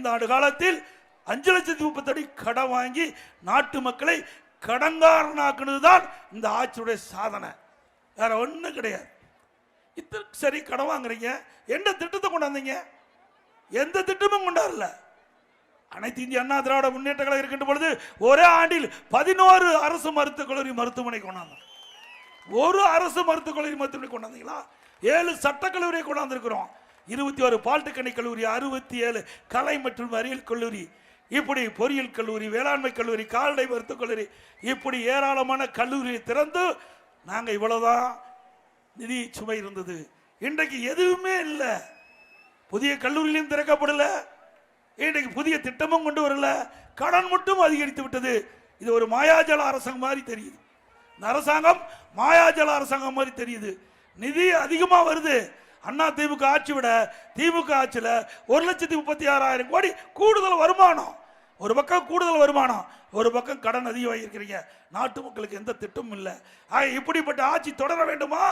12 ஆண்டு காலத்தில் 5,30,000 கோடி கடன் வாங்கி நாட்டு மக்களை கடன்காரனாக்குனதுதான் இந்த ஆட்சியுடைய சாதனை, வேற ஒன்றும் கிடையாது. இத்தனை சரி கடன் வாங்குறீங்க, என்ன திட்டத்தை கொண்டாந்தீங்க? எந்த திட்டமும் கொண்டாடல. அனைத்து இந்திய அண்ணா திராவிட முன்னேற்ற கழகம் இருக்கின்ற பொழுது ஒரே ஆண்டில் 11 அரசு மருத்துவக் கல்லூரி மருத்துவமனை கொண்டாந்தோம். ஒரு அரசு மருத்துவக் கல்லூரி மருத்துவமனை கொண்டாந்தீங்களா? 7 சட்டக்கல்லூரியை கொண்டாந்துருக்கிறோம். 21 பாலிடெக்னிக் கல்லூரி, 67 கலை மற்றும் அறிவியல் கல்லூரி, இப்படி பொறியியல் கல்லூரி, வேளாண்மை கல்லூரி, கால்நடை மருத்துவக் கல்லூரி, இப்படி ஏராளமான கல்லூரியை திறந்து நாங்கள் இவ்வளவுதான் நிதி சுமை இருந்தது. இன்றைக்கு எதுவுமே இல்லை. புதிய கல்லூரியிலும் திறக்கப்படல, இன்றைக்கு புதிய திட்டமும் கொண்டு வரல, கடன் மட்டும் அதிகரித்து விட்டது. இது ஒரு மாயாஜல அரசாங்கம் மாதிரி தெரியுது. இந்த அரசாங்கம் மாயாஜல அரசாங்கம் மாதிரி தெரியுது. நிதி அதிகமாக வருது. அண்ணா திமுக ஆட்சி விட திமுக ஆட்சியில் 1,36,000 கோடி கூடுதல் வருமானம். ஒரு பக்கம் கூடுதல் வருமானம், ஒரு பக்கம் கடன் அதிகமாக இருக்கிறீங்க. நாட்டு மக்களுக்கு எந்த திட்டமும் இல்லை. இப்படிப்பட்ட ஆட்சி தொடர வேண்டுமா?